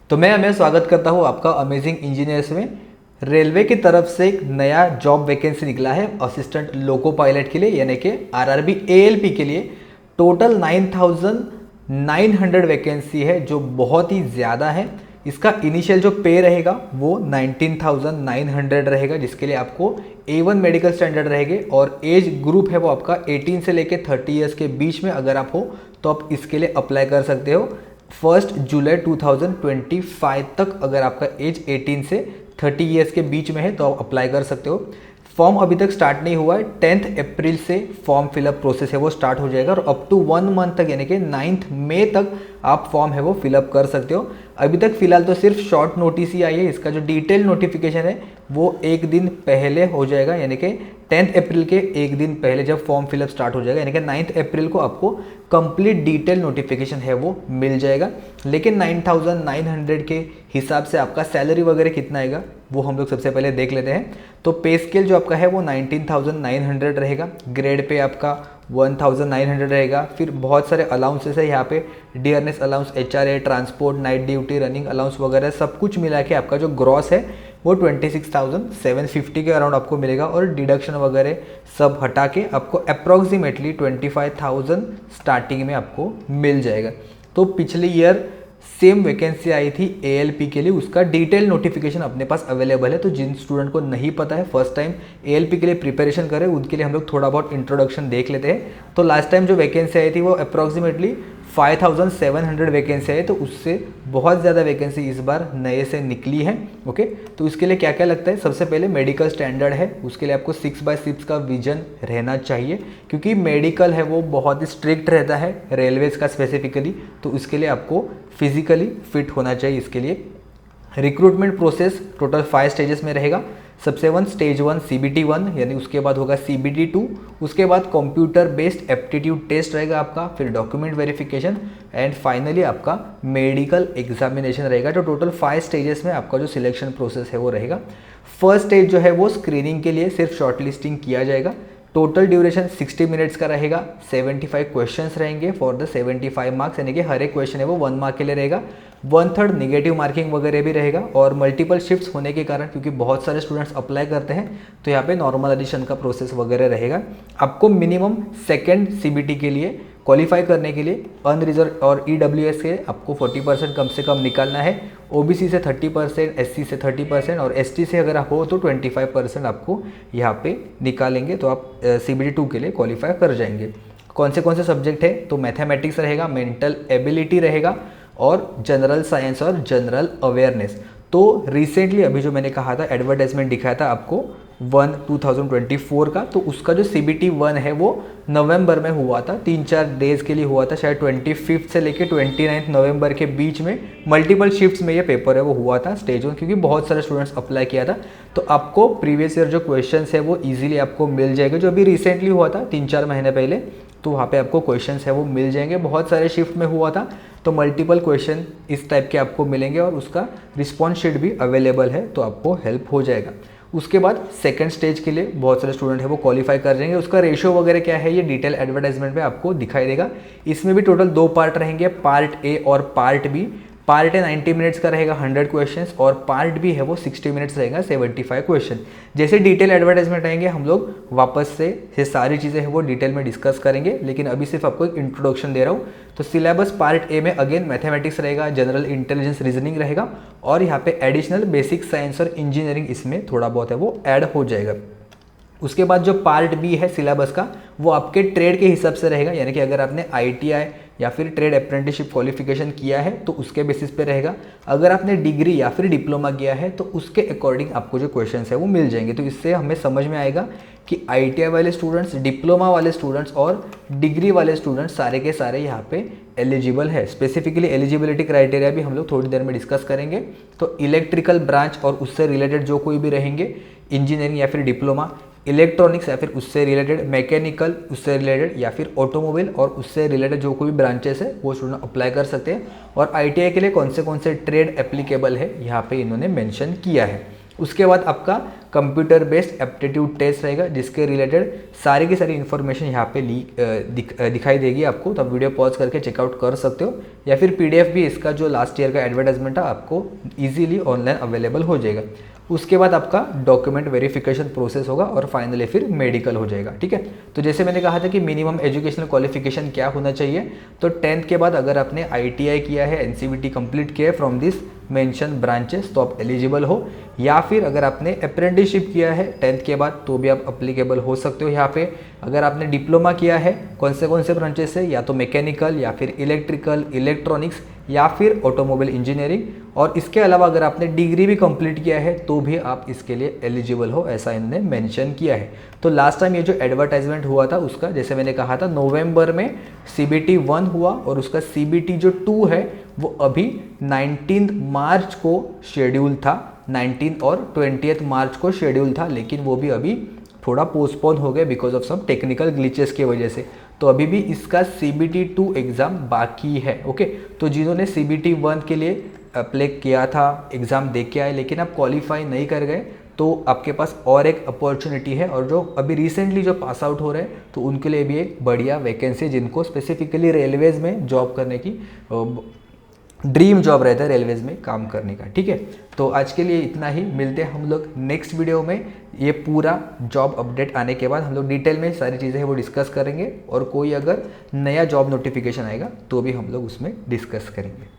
तो मैं हमें स्वागत करता हूँ आपका अमेजिंग इंजीनियर्स में। रेलवे की तरफ से एक नया जॉब वैकेंसी निकला है असिस्टेंट लोको पायलट के लिए, यानी कि आरआरबी एएलपी के लिए। टोटल 9,900 वैकेंसी है, जो बहुत ही ज़्यादा है। इसका इनिशियल जो पे रहेगा वो 19,900 रहेगा, जिसके लिए आपको A1 मेडिकल स्टैंडर्ड रहेंगे और एज ग्रुप है वो आपका 18 से लेके 30 ईयर्स के बीच में अगर आप हो तो आप इसके लिए अप्लाई कर सकते हो। 1 जुलाई 2025 तक अगर आपका एज 18 से 30 ईयर्स के बीच में है तो आप अप्लाई कर सकते हो। फॉर्म अभी तक स्टार्ट नहीं हुआ है। 10 अप्रैल से फॉर्म फिलअप प्रोसेस है वो स्टार्ट हो जाएगा और अप टू 1 मंथ तक यानी कि 9 मई तक आप फॉर्म है वो फिलअप कर सकते हो। अभी तक फिलहाल तो सिर्फ शॉर्ट नोटिस ही आई है। इसका जो डिटेल नोटिफिकेशन है वो एक दिन पहले हो जाएगा, यानी कि 10 अप्रैल के एक दिन पहले जब फॉर्म फिलअप स्टार्ट हो जाएगा, यानी कि 9 अप्रैल को आपको कंप्लीट डिटेल नोटिफिकेशन है वो मिल जाएगा। लेकिन 9,900 के हिसाब से आपका सैलरी वगैरह कितना आएगा वो हम लोग सबसे पहले देख लेते हैं। तो पे स्केल जो आपका है वो 19,900 रहेगा। ग्रेड पे आपका 1,900 रहेगा। फिर बहुत सारे अलाउंसेस है यहाँ पे, dearness allowance, HRA, transport, night duty, running allowance वगैरह सब कुछ मिला के आपका जो ग्रॉस है वो 26,750 के अराउंड आपको मिलेगा। और डिडक्शन वगैरह सब हटा के आपको अप्रॉक्सीमेटली 25,000 स्टार्टिंग में आपको मिल जाएगा। तो पिछले ईयर सेम वैकेंसी आई थी एएलपी के लिए, उसका डिटेल नोटिफिकेशन अपने पास अवेलेबल है। तो जिन स्टूडेंट को नहीं पता है, फर्स्ट टाइम एएलपी के लिए प्रिपरेशन करें, उनके लिए हम लोग थोड़ा बहुत इंट्रोडक्शन देख लेते हैं। तो लास्ट टाइम जो वैकेंसी आई थी वो अप्रॉक्सीमेटली 5,700 वैकेंसी है, तो उससे बहुत ज़्यादा वैकेंसी इस बार नए से निकली है। ओके, तो इसके लिए क्या क्या लगता है? सबसे पहले मेडिकल स्टैंडर्ड है, उसके लिए आपको 6/6 का विजन रहना चाहिए, क्योंकि मेडिकल है वो बहुत ही स्ट्रिक्ट रहता है रेलवेज का स्पेसिफिकली। तो उसके लिए आपको फिजिकली फिट होना चाहिए। इसके लिए रिक्रूटमेंट प्रोसेस टोटल 5 स्टेजेस में रहेगा। सबसे स्टेज 1 CBT 1, यानी उसके बाद होगा CBT 2, उसके बाद कंप्यूटर बेस्ड एप्टीट्यूड टेस्ट रहेगा आपका, फिर डॉक्यूमेंट वेरिफिकेशन एंड फाइनली आपका मेडिकल एग्जामिनेशन रहेगा। जो टोटल 5 स्टेजेस में आपका जो सिलेक्शन प्रोसेस है वो रहेगा। फर्स्ट स्टेज जो है वो स्क्रीनिंग के लिए सिर्फ शॉर्ट लिस्टिंग किया जाएगा। टोटल ड्यूरेशन 60 मिनट्स का रहेगा। 75 क्वेश्चंस रहेंगे फॉर द 75 मार्क्स, यानी कि हर एक क्वेश्चन है वो 1 मार्क के लिए रहेगा। 1/3 निगेटिव मार्किंग वगैरह भी रहेगा। और मल्टीपल शिफ्ट्स होने के कारण, क्योंकि बहुत सारे स्टूडेंट्स अप्लाई करते हैं, तो यहाँ पे नॉर्मल एडिशन का प्रोसेस वगैरह रहेगा। आपको मिनिमम सेकेंड CBT के लिए क्वालिफाई करने के लिए अनरिजर्व और EWS से आपको 40% कम से कम निकालना है। OBC से 30%, SC से 30% और ST से अगर आप हो तो 25% आपको यहाँ पे निकालेंगे, तो आप CBT 2 के लिए क्वालिफाई कर जाएंगे। कौन से सब्जेक्ट है? तो मैथमेटिक्स रहेगा, मेंटल एबिलिटी रहेगा और जनरल साइंस और जनरल अवेयरनेस। तो रिसेंटली अभी जो मैंने कहा था, एडवर्टाइजमेंट दिखाया था आपको 1/2024 का, तो उसका जो CBT 1 है वो नवंबर में हुआ था, 3-4 डेज़ के लिए हुआ था, शायद 25 से लेके 29 नवंबर के बीच में मल्टीपल शिफ्ट्स में ये पेपर है वो हुआ था स्टेज 1, क्योंकि बहुत सारे स्टूडेंट्स अप्लाई किया था। तो आपको प्रीवियस ईयर जो क्वेश्चंस है वो ईजिली आपको मिल जाएंगे। जो अभी रिसेंटली हुआ था 3-4 महीने पहले, तो वहाँ पे आपको क्वेश्चंस है वो मिल जाएंगे। बहुत सारे शिफ्ट में हुआ था, तो मल्टीपल क्वेश्चन इस टाइप के आपको मिलेंगे और उसका रिस्पॉन्स शीट भी अवेलेबल है, तो आपको हेल्प हो जाएगा। उसके बाद सेकंड स्टेज के लिए बहुत सारे स्टूडेंट है वो क्वालिफाई कर जाएंगे। उसका रेशियो वगैरह क्या है ये डिटेल एडवर्टाइजमेंट में आपको दिखाई देगा। इसमें भी टोटल 2 पार्ट रहेंगे, पार्ट ए और part B. Part A 90 minutes का रहेगा, 100 क्वेश्चंस, और पार्ट बी है वो 60 मिनट्स रहेगा, 75 क्वेश्चन। जैसे डिटेल एडवर्टाइजमेंट आएंगे हम लोग वापस से ये सारी चीज़ें हैं वो डिटेल में डिस्कस करेंगे, लेकिन अभी सिर्फ आपको एक इंट्रोडक्शन दे रहा हूँ। तो सिलेबस पार्ट ए में अगेन मैथमेटिक्स रहेगा, जनरल इंटेलिजेंस रीजनिंग रहेगा, और यहाँ पे एडिशनल बेसिक साइंस और इंजीनियरिंग इसमें थोड़ा बहुत है वो ऐड हो जाएगा। उसके बाद जो पार्ट बी है सिलेबस का, वो आपके ट्रेड के हिसाब से रहेगा, यानी कि अगर आपने ITI या फिर ट्रेड अप्रेंटिसशिप क्वालिफिकेशन किया है तो उसके बेसिस पे रहेगा। अगर आपने डिग्री या फिर डिप्लोमा किया है तो उसके अकॉर्डिंग आपको जो क्वेश्चंस है वो मिल जाएंगे। तो इससे हमें समझ में आएगा कि ITI वाले स्टूडेंट्स, डिप्लोमा वाले स्टूडेंट्स और डिग्री वाले स्टूडेंट्स सारे के सारे यहाँ पे एलिजिबल है। स्पेसिफिकली एलिजिबिलिटी क्राइटेरिया भी हम लोग थोड़ी देर में डिस्कस करेंगे। तो इलेक्ट्रिकल ब्रांच और उससे रिलेटेड जो कोई भी रहेंगे, इंजीनियरिंग या फिर डिप्लोमा, इलेक्ट्रॉनिक्स या फिर उससे रिलेटेड, मैकेनिकल उससे रिलेटेड, या फिर ऑटोमोबाइल और उससे रिलेटेड जो कोई भी ब्रांचेस है वो स्टूडेंट अप्लाई कर सकते हैं। और ITI के लिए कौन से ट्रेड एप्लीकेबल है यहाँ पे इन्होंने मेंशन किया है। उसके बाद आपका कंप्यूटर बेस्ड एप्टीट्यूड टेस्ट रहेगा, जिसके रिलेटेड सारी की सारी इन्फॉर्मेशन यहाँ पे दिखाई देगी आपको। तो आप वीडियो पॉज करके चेकआउट कर सकते हो, या फिर PDF भी इसका जो लास्ट ईयर का एडवर्टाइजमेंट है आपको ईजिली ऑनलाइन अवेलेबल हो जाएगा। उसके बाद आपका डॉक्यूमेंट वेरिफिकेशन प्रोसेस होगा और फाइनली फिर मेडिकल हो जाएगा। ठीक है, तो जैसे मैंने कहा था कि मिनिमम एजुकेशनल क्वालिफिकेशन क्या होना चाहिए, तो 10th के बाद अगर आपने ITI किया है, NCVT कंप्लीट किया है फ्रॉम दिस मेंशन ब्रांचेस तो आप एलिजिबल हो, या फिर अगर आपने अप्रेंटिसशिप किया है 10th के बाद तो भी आप अप्लीकेबल हो सकते हो यहाँ पे। अगर आपने डिप्लोमा किया है कौन से ब्रांचेस से, या तो मैकेनिकल या फिर इलेक्ट्रिकल, इलेक्ट्रॉनिक्स या फिर ऑटोमोबाइल इंजीनियरिंग, और इसके अलावा अगर आपने डिग्री भी कंप्लीट किया है तो भी आप इसके लिए एलिजिबल हो, ऐसा इन्होंने मेंशन किया है। तो लास्ट टाइम ये जो एडवर्टाइजमेंट हुआ था उसका, जैसे मैंने कहा था, नवंबर में CBT 1 हुआ और उसका CBT जो 2 है वो अभी 19 मार्च को शेड्यूल था, 19 और 20 मार्च को शेड्यूल था, लेकिन वो भी अभी थोड़ा पोस्टपोन हो गया because of some technical glitches की वजह से। तो अभी भी इसका CBT 2 एग्ज़ाम बाकी है। ओके, तो जिन्होंने CBT 1 के लिए अप्लाई किया था, एग्ज़ाम दे के आए लेकिन आप क्वालिफाई नहीं कर गए, तो आपके पास और एक अपॉर्चुनिटी है, और जो अभी रिसेंटली जो पास आउट हो रहे हैं तो उनके लिए भी एक बढ़िया वैकेंसी, जिनको स्पेसिफिकली रेलवेज़ में जॉब करने की ड्रीम जॉब रहता है, रेलवेज़ में काम करने का। ठीक है, तो आज के लिए इतना ही, मिलते हैं हम लोग नेक्स्ट वीडियो में। ये पूरा जॉब अपडेट आने के बाद हम लोग डिटेल में सारी चीज़ें हैं वो डिस्कस करेंगे, और कोई अगर नया जॉब नोटिफिकेशन आएगा तो भी हम लोग उसमें डिस्कस करेंगे।